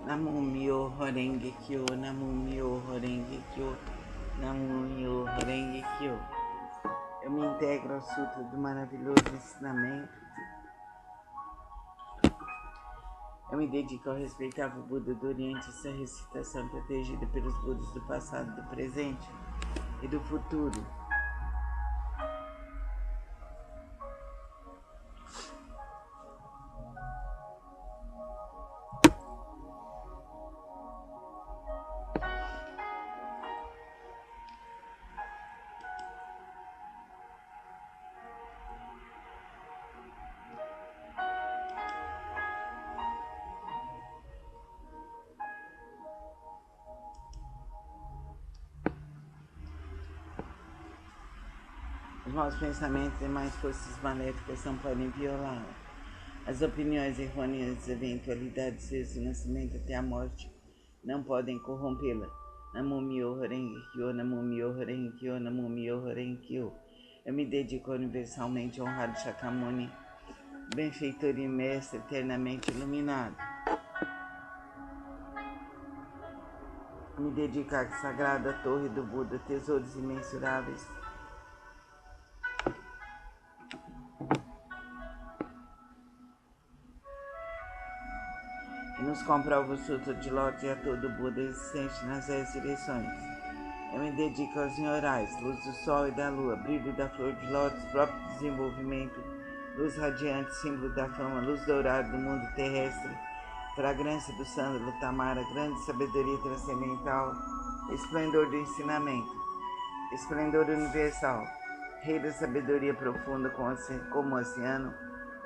Namumyo Horenge Kyo, Namumyo Horenge Kyo, Namumyo Horenge Kyo. Eu me integro ao Sutra do maravilhoso ensinamento. Eu me dedico ao respeitável Buda do Oriente, essa recitação protegida pelos Budas do passado, do presente e do futuro. Os maus pensamentos e mais forças maléficas não podem violá-la. As opiniões errôneas das eventualidades desde o nascimento até a morte não podem corrompê-la. Namumyo Horenge Kyo, Namumyo Horenge Kyo, Namumyo Horenge Kyo. Eu me dedico ao universalmente honrado Shakyamuni, benfeitor e mestre eternamente iluminado. Me dedico à sagrada torre do Buda, tesouros imensuráveis. E nos comprova o Sutra de Lótus e a todo Buda existente nas 10 direções. Eu me dedico aos Nyorais, luz do sol e da lua, brilho da flor de lótus, próprio desenvolvimento, luz radiante, símbolo da fama, luz dourada do mundo terrestre, fragrância do sândalo tamara, grande sabedoria transcendental, esplendor do ensinamento, esplendor universal, rei da sabedoria profunda como o oceano,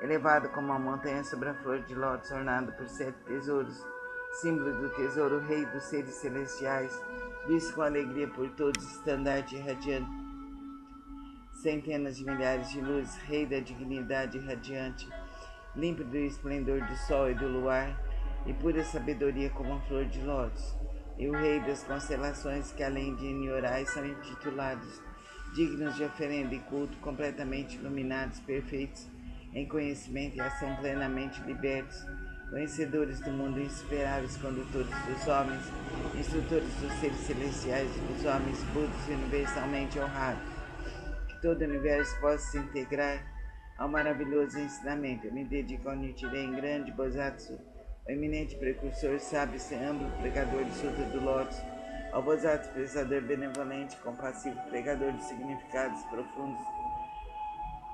elevado como a montanha sobre a flor de lótus, ornado por 7 tesouros, símbolo do tesouro, rei dos seres celestiais, visto com alegria por todos, estandarte radiante, centenas de milhares de luzes, rei da dignidade radiante, límpido do esplendor do sol e do luar, e pura sabedoria como a flor de lótus, e o rei das constelações que além de Nyorais são intitulados, dignos de oferenda e culto, completamente iluminados, perfeitos, em conhecimento e ação plenamente libertos, conhecedores do mundo, insuperáveis condutores dos homens, instrutores dos seres celestiais e dos homens, Budas universalmente honrados. Que todo o universo possa se integrar ao maravilhoso ensinamento. Eu me dedico ao Nichiren, grande Bosatsu, o eminente precursor, sábio, amplo, pregador do Sutra do Lótus, ao Bosatsu, prezador benevolente, compassivo, pregador de significados profundos.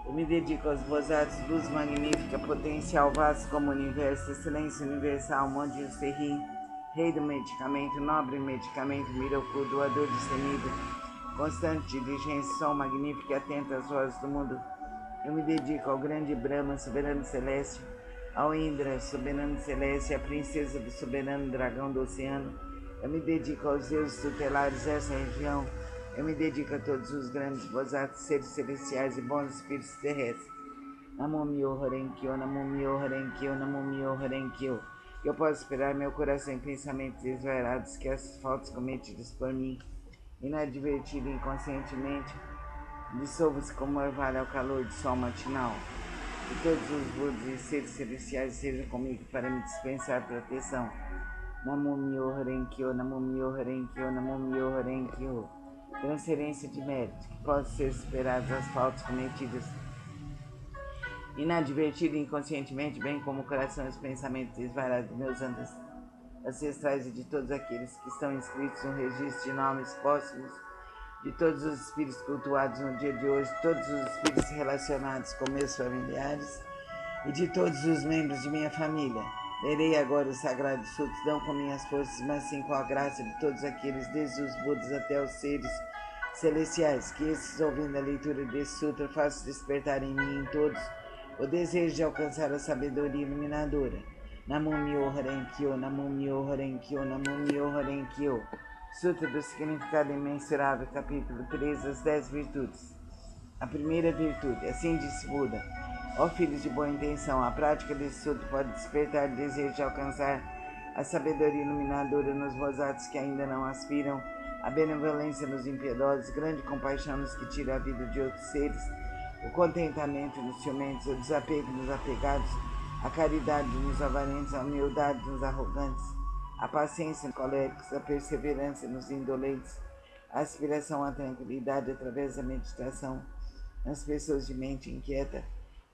Eu me dedico aos Bosatsus, luz magnífica, potencial vasto como o universo, excelência universal, Mondius Serri, rei do medicamento, nobre medicamento, Miroku, doador destemido, constante diligência, sol magnífico e atento às vozes do mundo. Eu me dedico ao grande Brahma, soberano celeste, ao Indra, soberano celeste, à princesa do soberano dragão do oceano. Eu me dedico aos deuses tutelares dessa região. Eu me dedico a todos os grandes Bosatsus, seres celestiais e bons espíritos terrestres. Namumyo Horenge Kyo, Namumyo Horenge Kyo, Namumyo Horenge Kyo. Eu posso esperar meu coração em pensamentos desvairados que as faltas cometidas por mim, inadvertido inconscientemente, dissolvam-se como orvalho ao calor do sol matinal. Que todos os Budas e seres celestiais sejam comigo para me dispensar proteção. Namumyo Horenge Kyo, Namumyo Horenge Kyo, Namumyo Horenge Kyo. Transferência de méritos, que possam ser superadas as faltas cometidas inadvertido e inconscientemente, bem como o coração e os pensamentos desvarados de meus ancestrais e de todos aqueles que estão inscritos no registro de nomes póstumos, de todos os espíritos cultuados no dia de hoje, todos os espíritos relacionados com meus familiares e de todos os membros de minha família. Lerei agora o Sagrado Sutra, não com minhas forças, mas sim com a graça de todos aqueles, desde os Budas até os seres celestiais, que esses, ouvindo a leitura desse Sutra, façam despertar em mim e em todos o desejo de alcançar a sabedoria iluminadora. Namumyo Horenge Kyo, Namumyo Horenge Kyo, Namumyo Horenge Kyo. Sutra do Significado Imensurável, capítulo 3, as 10 virtudes. A primeira virtude, assim disse Buda: ó filhos de boa intenção, a prática desse sutra pode despertar o desejo de alcançar a sabedoria iluminadora nos Bosatsus que ainda não aspiram, a benevolência nos impiedosos, grande compaixão nos que tiram a vida de outros seres, o contentamento nos ciumentos, o desapego nos apegados, a caridade nos avarentos, a humildade nos arrogantes, a paciência nos coléricos, a perseverança nos indolentes, a aspiração à tranquilidade através da meditação nas pessoas de mente inquieta,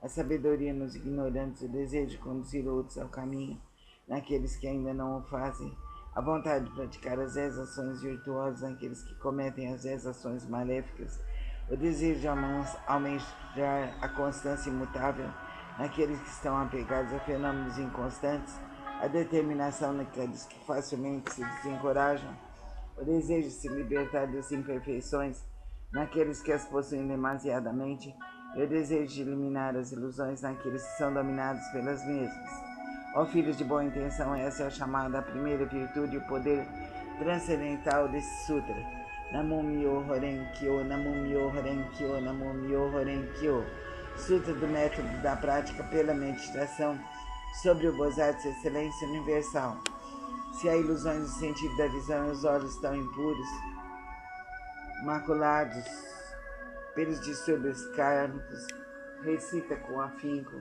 a sabedoria nos ignorantes, o desejo de conduzir outros ao caminho naqueles que ainda não o fazem, a vontade de praticar as 10 ações virtuosas naqueles que cometem as 10 ações maléficas, o desejo de almejar a constância imutável naqueles que estão apegados a fenômenos inconstantes, a determinação naqueles que facilmente se desencorajam, o desejo de se libertar das imperfeições naqueles que as possuem demasiadamente e o desejo de eliminar as ilusões naqueles que são dominados pelas mesmas. Ó filhos de boa intenção, essa é a chamada a primeira virtude e o poder transcendental desse sutra. Namo Myoho Renge-kyo, Namo Myoho Renge-kyo, Namo Myoho Renge-kyo. Sutra do método da prática pela meditação sobre o Bodhisattva Excelência Universal. Se há ilusões no sentido da visão e os olhos estão impuros, maculados pelos distúrbios kármicos, recita com afinco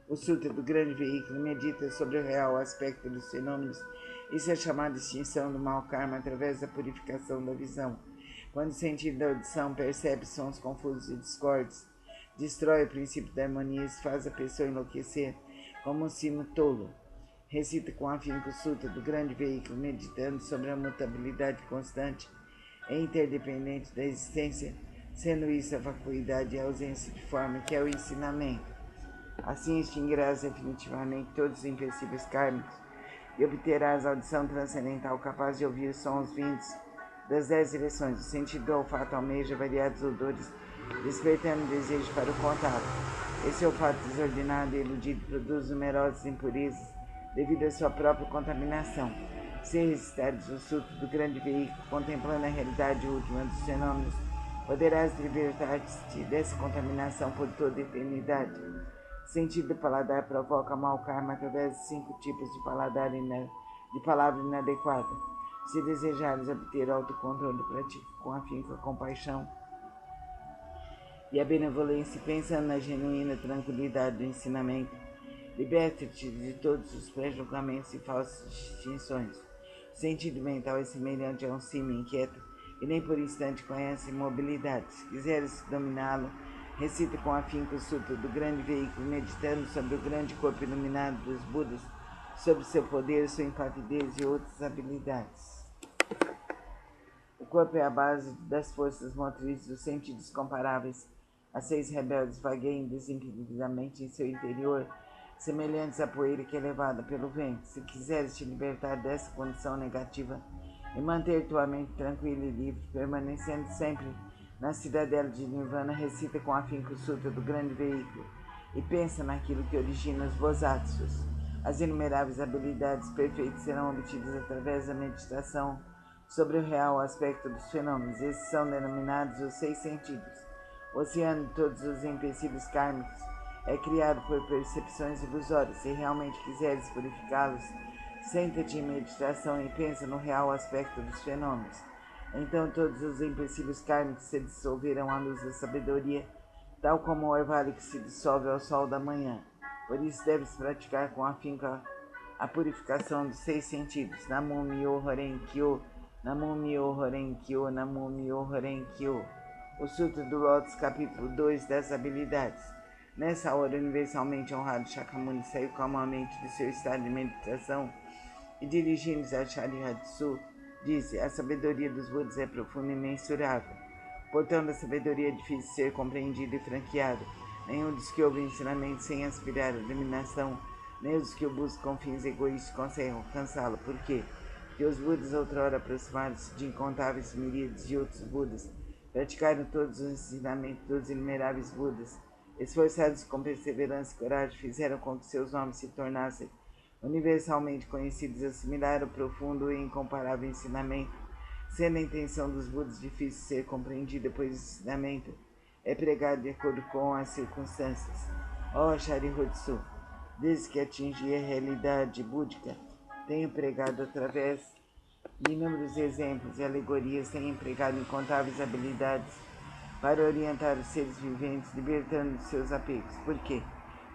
o Sutra do Grande Veículo, medita sobre o real aspecto dos fenômenos. Isso é chamado de extinção do mau karma através da purificação da visão. Quando o sentido da audição percebe sons confusos e discordes, destrói o princípio da harmonia e faz a pessoa enlouquecer como um sino tolo. Recita com afinco o Sutra do Grande Veículo, meditando sobre a mutabilidade constante e interdependente da existência, sendo isso a vacuidade e a ausência de forma, que é o ensinamento. Assim extinguirás definitivamente todos os empecilhos kármicos e obterás a audição transcendental capaz de ouvir sons vindos das 10 direções. O sentido do olfato almeja variados odores, despertando desejo para o contato. Esse olfato desordenado e iludido produz numerosas impurezas devido à sua própria contaminação. Se recitares o Sutra do Grande Veículo, contemplando a realidade última dos fenômenos, poderás libertar-te dessa contaminação por toda a eternidade. O sentido do paladar provoca mau karma através de 5 tipos de palavra inadequada. Se desejares obter autocontrole, pratique com afinco a compaixão e a benevolência, pensando na genuína tranquilidade do ensinamento. Liberta-te de todos os pré-julgamentos e falsas distinções. O sentido mental é semelhante a um sino inquieto e nem por instante conhece imobilidade. Se quiseres dominá-lo, recita com afinco o Sutra do Grande Veículo, meditando sobre o grande corpo iluminado dos Budas, sobre seu poder, sua impavidez e outras habilidades. O corpo é a base das forças motrizes dos sentidos comparáveis. As 6 rebeldes vagueiam desimpedidamente em seu interior, semelhantes à poeira que é levada pelo vento. Se quiseres te libertar dessa condição negativa e manter tua mente tranquila e livre, permanecendo sempre na cidadela de Nirvana, recita com afinco o Sutra do Grande Veículo e pensa naquilo que origina os Bodhisattvas. As inumeráveis habilidades perfeitas serão obtidas através da meditação sobre o real aspecto dos fenômenos. Esses são denominados os 6 sentidos. O oceano de todos os empecilhos kármicos é criado por percepções ilusórias. Se realmente quiseres purificá-los, senta-te em meditação e pensa no real aspecto dos fenômenos. Então todos os empecilhos kármicos se dissolverão à luz da sabedoria, tal como o orvalho que se dissolve ao sol da manhã. Por isso deves praticar com afinco a purificação dos 6 sentidos. Namo Myoho Renge-kyo, Namo Myoho Renge-kyo, Namo Myoho Renge-kyo. O Sutra do Lótus, capítulo 2 das habilidades. Nessa hora, universalmente honrado Shakyamuni saiu calmamente de seu estado de meditação e, dirigindo-se a Sharihatsu, disse: a sabedoria dos Budas é profunda e imensurável. O portão da sabedoria é difícil de ser compreendido e franqueado. Nenhum dos que ouvem ensinamentos sem aspirar à dominação, nem os que o buscam com fins egoístas conseguem alcançá-lo. Por quê? Porque os Budas outrora aproximaram-se de incontáveis miríades de outros Budas, praticaram todos os ensinamentos dos inumeráveis Budas, esforçados com perseverança e coragem, fizeram com que seus nomes se tornassem universalmente conhecidos, assimilaram o profundo e incomparável ensinamento, sendo a intenção dos Budas difícil de ser compreendida, pois o ensinamento é pregado de acordo com as circunstâncias. Ó Sharihatsu, desde que atingi a realidade búdica, tenho pregado através de inúmeros exemplos e alegorias, tenho empregado incontáveis habilidades para orientar os seres viventes, libertando de seus apegos. Por quê?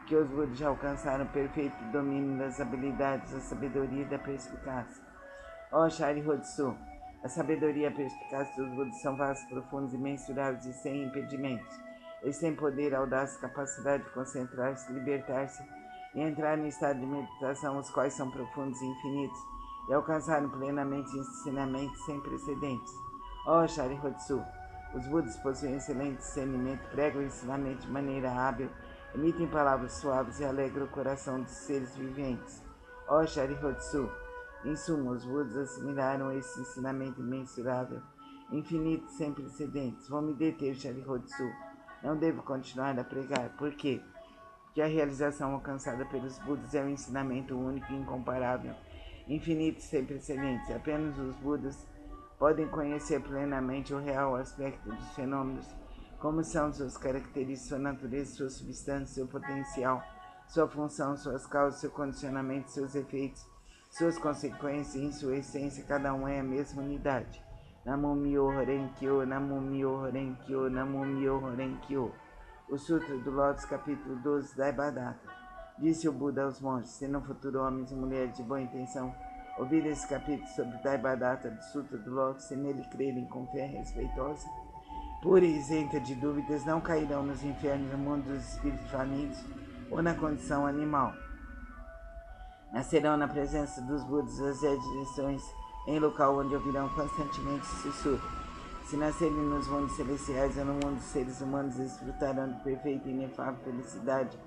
porque os Budas já alcançaram o perfeito domínio das habilidades, da sabedoria e da perspicácia. Ó Sharihodsu, a sabedoria e a perspicácia dos Budas são vastos, profundos, imensuráveis e sem impedimentos. Eles têm poder, audácia, capacidade de concentrar-se, libertar-se e entrar em estado de meditação, os quais são profundos e infinitos, e alcançaram plenamente ensinamentos sem precedentes. Ó Sharihodsu, os Budas possuem excelente discernimento, pregam o ensinamento de maneira hábil, emitem palavras suaves e alegram o coração dos seres viventes. Ó Sharihodsu, em suma, os Budas assimilaram esse ensinamento imensurável, infinito, sem precedentes. Vou me deter, Sharihodsu. Não devo continuar a pregar. Por quê? Porque a realização alcançada pelos Budas é um ensinamento único e incomparável, infinito, sem precedentes. Apenas os Budas podem conhecer plenamente o real aspecto dos fenômenos, como são suas características, sua natureza, sua substância, seu potencial, sua função, suas causas, seu condicionamento, seus efeitos, suas consequências e em sua essência, cada um é a mesma unidade. Namo Myoho Renge-kyo, Namo Myoho Renge-kyo, Namo Myoho Renge-kyo. O Sutra do Lótus, capítulo 12, Daibhadata. Disse o Buda aos monges: se no futuro homens e mulheres de boa intenção ouvirem esse capítulo sobre Daibhadata do Sutra do Lótus, se nele crerem com fé respeitosa, pura e isenta de dúvidas, não cairão nos infernos, no mundo dos espíritos famintos ou na condição animal. Nascerão na presença dos Budas das 10 direções, em local onde ouvirão constantemente sussurro. Se nascerem nos mundos celestiais ou no mundo dos seres humanos, desfrutarão de perfeita e inefável felicidade.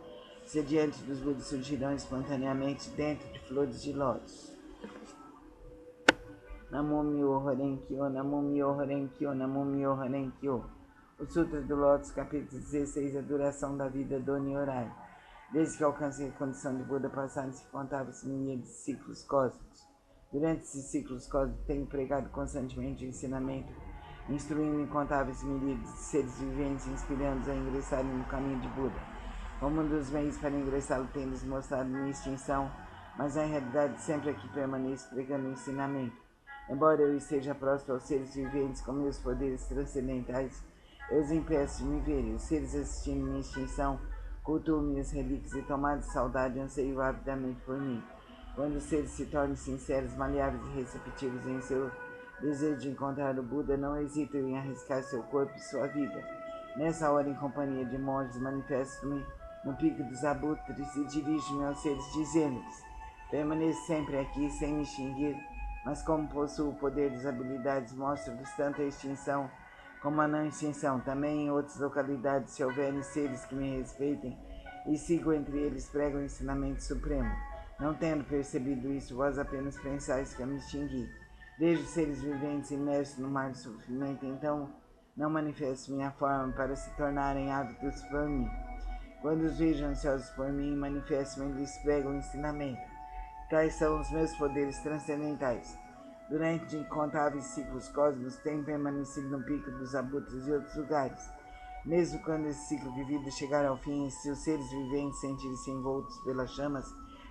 Se diante dos Budas surgirão espontaneamente dentro de flores de lótus. Namo Myoho Renge-kyo, Namo Myoho Renge-kyo, Namo Myoho Renge-kyo. O Sutra do Lótus, capítulo 16, a duração da vida do Nyorai. Desde que alcancei a condição de Buda, passaram-se incontáveis milhares de ciclos cósmicos. Durante esses ciclos cósmicos, tenho pregado constantemente o ensinamento, instruindo incontáveis milhares de seres viventes, inspirando-os a ingressarem no caminho de Buda. Como um dos meios para ingressá-lo tem lhes mostrado minha extinção, mas na realidade sempre aqui permaneço pregando o ensinamento. Embora eu esteja próximo aos seres viventes com meus poderes transcendentais, eu os impeço de me verem. Os seres assistindo minha extinção cultuam minhas relíquias e, tomados de saudade, anseiam avidamente por mim. Quando os seres se tornam sinceros, maleáveis e receptivos em seu desejo de encontrar o Buda, não hesitam em arriscar seu corpo e sua vida. Nessa hora, em companhia de monges, manifesto-me no pico dos abutres e dirijo-me aos seres, dizendo-lhes: permaneço sempre aqui sem me extinguir, mas como possuo o poder das habilidades, mostro-vos tanto a extinção como a não extinção. Também em outras localidades, se houverem seres que me respeitem e sigo entre eles, prego o ensinamento supremo. Não tendo percebido isso, vós apenas pensais que eu me extingui. Vejo seres viventes imersos no mar de sofrimento, então não manifesto minha forma para se tornarem ávidos por mim. Quando os vejo ansiosos por mim, manifesto-me e lhes prego o ensinamento. Tais são os meus poderes transcendentais. Durante incontáveis ciclos cósmicos, tenho permanecido no pico dos abutres e outros lugares. Mesmo quando esse ciclo de vida chegar ao fim, e se os seres viventes sentirem-se envoltos pelas chamas,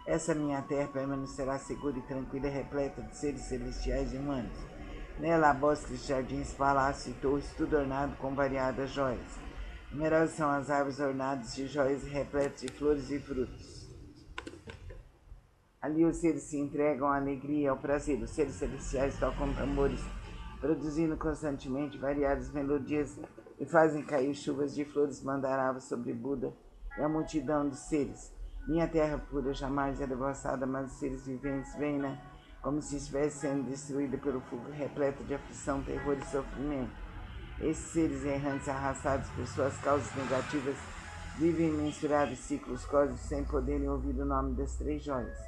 essa minha terra permanecerá segura e tranquila e repleta de seres celestiais e humanos. Nela há bosques, jardins, palácios e torres, tudo ornado com variadas joias. Numerosas são as árvores ornadas de joias e repletas de flores e frutos. Ali os seres se entregam à alegria e ao prazer. Os seres celestiais tocam tambores, produzindo constantemente variadas melodias e fazem cair chuvas de flores mandaravas sobre Buda e a multidão dos seres. Minha terra pura jamais é devastada, mas os seres viventes veem-na como se estivesse sendo destruída pelo fogo repleto de aflição, terror e sofrimento. Esses seres errantes, arrastados por suas causas negativas, vivem imensuráveis ciclos cósmicos sem poderem ouvir o nome das 3 joias.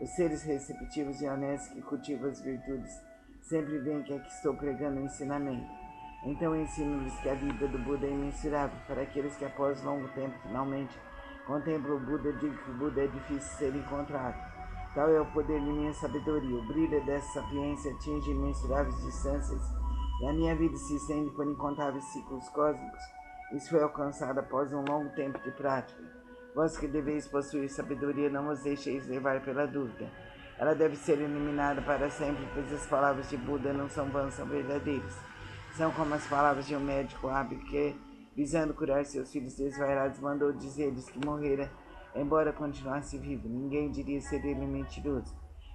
Os seres receptivos e honestos que cultivam as virtudes sempre veem que aqui estou pregando o ensinamento. Então ensino-lhes que a vida do Buda é imensurável. Para aqueles que após longo tempo finalmente contemplam o Buda, digo que o Buda é difícil ser encontrado. Tal é o poder de minha sabedoria. O brilho dessa sapiência atinge imensuráveis distâncias e a minha vida se estende por incontáveis ciclos cósmicos. Isso foi alcançado após um longo tempo de prática. Vós que deveis possuir sabedoria, não vos deixeis levar pela dúvida. Ela deve ser eliminada para sempre, pois as palavras de Buda não são vãs, são verdadeiras. São como as palavras de um médico hábil que, visando curar seus filhos desvairados, mandou dizer-lhes que morrera embora continuasse vivo. Ninguém diria ser ele mentiroso.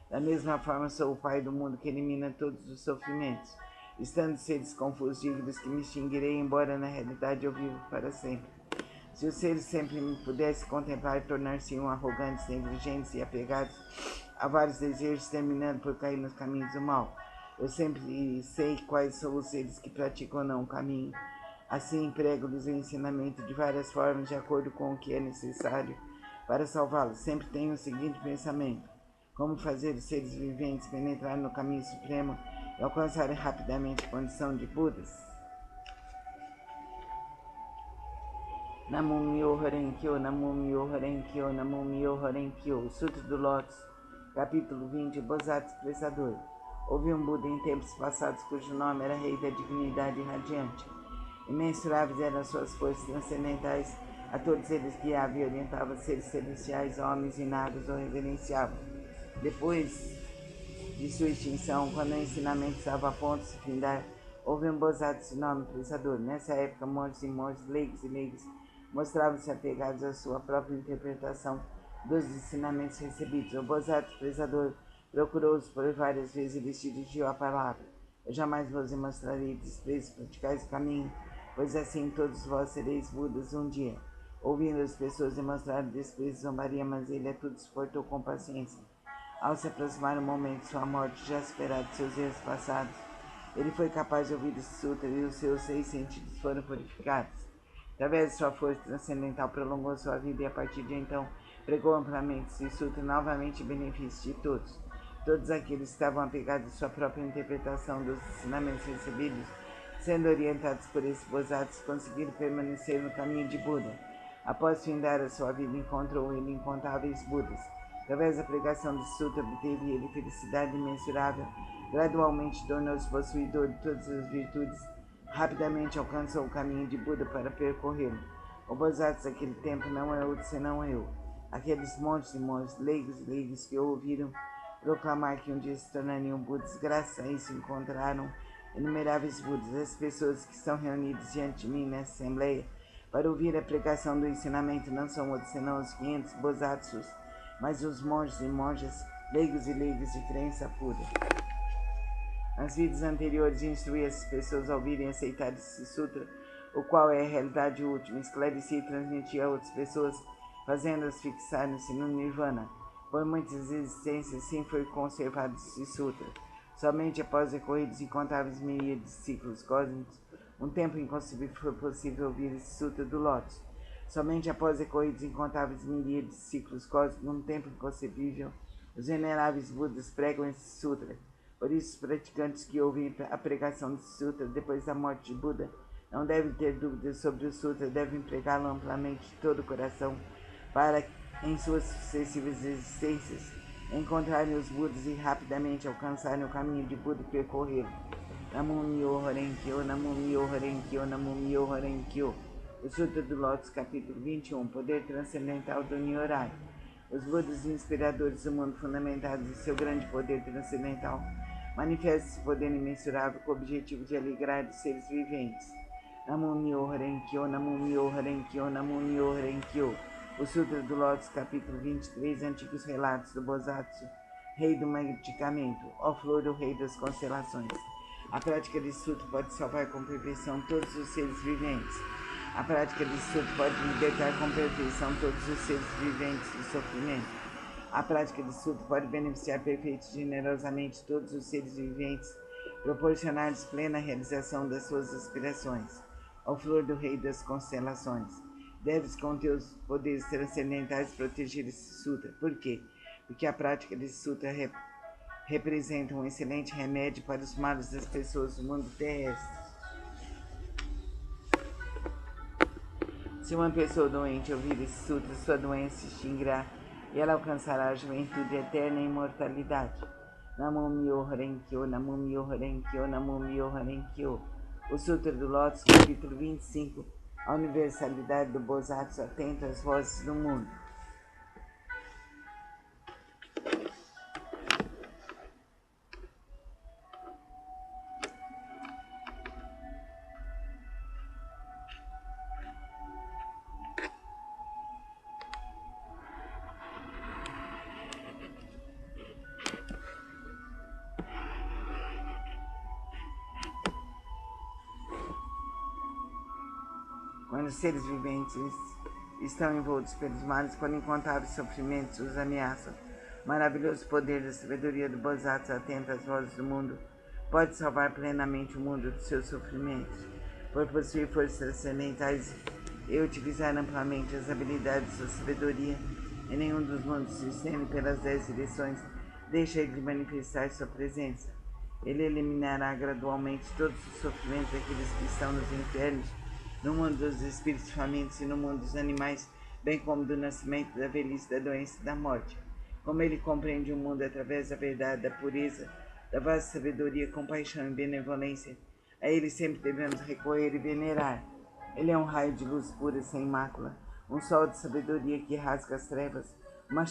Da mesma forma, sou o Pai do mundo que elimina todos os sofrimentos. Estando seres confusos, digo-lhes que me extinguirei, embora na realidade eu vivo para sempre. Se os seres sempre me pudessem contemplar e tornar-se-iam arrogantes, negligentes e apegados a vários desejos, terminando por cair nos caminhos do mal. Eu sempre sei quais são os seres que praticam ou não o caminho. Assim, emprego-lhes o ensinamento de várias formas, de acordo com o que é necessário para salvá-los. Sempre tenho o seguinte pensamento: como fazer os seres viventes penetrar no caminho supremo e alcançarem rapidamente a condição de Budas. Namo Myoho Renkyo, Namo Myoho Renkyo, Namo Myoho Renkyo. O Sutra do Lótus, capítulo 20, o Bodhisattva Expressador. Houve um Buda em tempos passados cujo nome era Rei da Divindade Radiante. Imensuráveis eram suas forças transcendentais, a todos eles guiava e orientava seres celestiais, homens e nados o reverenciavam. Depois de sua extinção, quando o ensinamento estava a ponto de se findar, houve um Bodhisattva de nome Expressador. Nessa época, monges e monges, leigos e leigos, mostravam-se apegados à sua própria interpretação dos ensinamentos recebidos. O Bodhisattva Expressador procurou-os por várias vezes e lhes dirigiu a palavra: eu jamais vos mostrarei desprezo, praticais o caminho, pois assim todos vós sereis Budas um dia. Ouvindo as pessoas demonstraram desprezo e zombaria, mas ele a tudo suportou com paciência. Ao se aproximar o momento de sua morte, já superado de seus erros passados, ele foi capaz de ouvir esse sutra e os seus 6 sentidos foram purificados. Através de sua força transcendental, prolongou sua vida e, a partir de então, pregou amplamente esse sutra novamente em benefício de todos. Todos aqueles que estavam apegados à sua própria interpretação dos ensinamentos recebidos, sendo orientados por esse Bodhisattva, conseguiram permanecer no caminho de Buda. Após findar a sua vida, encontrou ele incontáveis Budas. Através da pregação do sutra, obteve ele felicidade imensurável. Gradualmente tornou-se possuidor de todas as virtudes. Rapidamente alcançou o caminho de Buda para percorrê-lo. O Bodhisattva daquele tempo não é outro senão eu. Aqueles monges e monges, leigos e leigos que ouviram proclamar que um dia se tornariam Budas, graças a isso encontraram inumeráveis Budas. As pessoas que estão reunidas diante de mim nessa assembleia para ouvir a pregação do ensinamento não são outros senão os 500 Bodhisattvas, mas os monges e monjas, leigos e leigos de crença pura. Nas vidas anteriores, instruí essas pessoas a ouvirem e aceitar esse sutra, o qual é a realidade última. Esclareci e transmiti a outras pessoas, fazendo-as fixarem-se no Nirvana. Por muitas existências, sim foi conservado esse sutra. Somente após decorridos incontáveis miríades de ciclos cósmicos, um tempo inconcebível, foi possível ouvir esse sutra do Lótus. Somente após decorridos incontáveis miríades de ciclos cósmicos, num tempo inconcebível, os veneráveis Budas pregam esse sutra. Por isso, os praticantes que ouvem a pregação desse sutra depois da morte de Buda não devem ter dúvidas sobre o sutra, devem pregá-lo amplamente de todo o coração para, em suas sucessivas existências, encontrarem os Budas e rapidamente alcançarem o caminho de Buda e percorrê-lo. Namo Myoho Renkyo, Namo Myoho Renkyo, Namo Myoho Renkyo. O Sutra do Lótus, capítulo 21, Poder Transcendental do Nyorai. Os Budas inspiradores do mundo, fundamentados em seu grande poder transcendental, manifestam esse poder imensurável com o objetivo de alegrar os seres viventes. Namo Myoho Renkyo, Namo Myoho Renkyo, Namo Myoho Renkyo. O Sutra do Lótus, capítulo 23, Antigos Relatos do Bodhisattva, Rei do Medicamento, ó flor do Rei das Constelações. A prática desse sutra pode salvar com perfeição todos os seres viventes. A prática desse sutra pode libertar com perfeição todos os seres viventes do sofrimento. A prática desse sutra pode beneficiar perfeita e generosamente todos os seres viventes, proporcionar-lhes plena realização das suas aspirações. Ó flor do Rei das Constelações, deves com teus poderes transcendentais proteger esse sutra. Por quê? Porque a prática desse sutra representa um excelente remédio para os males das pessoas do mundo terrestre. Se uma pessoa doente ouvir esse sutra, sua doença se extinguirá e ela alcançará a juventude eterna e imortalidade. Namo Myoho Renkyo, Namo Myoho Renkyo, Namo Myoho Renkyo. O Sutra do Lótus, capítulo 25, a universalidade do Bodhisattva atento às vozes do mundo. os seres viventes estão envoltos pelos males, quando incontáveis sofrimentos os ameaçam. O maravilhoso poder da sabedoria do Bodhisattva, atento às vozes do mundo, pode salvar plenamente o mundo dos seus sofrimentos. Por possuir forças transcendentais e utilizar amplamente as habilidades da sabedoria, em nenhum dos mundos se estende pelas 10 direções, deixa ele de manifestar sua presença. Ele eliminará gradualmente todos os sofrimentos daqueles que estão nos infernos, no mundo dos espíritos famintos e no mundo dos animais, bem como do nascimento, da velhice, da doença e da morte. Como ele compreende o mundo através da verdade, da pureza, da vasta sabedoria, compaixão e benevolência, a ele sempre devemos recorrer e venerar. Ele é um raio de luz pura, sem mácula, um sol de sabedoria que rasga as trevas, uma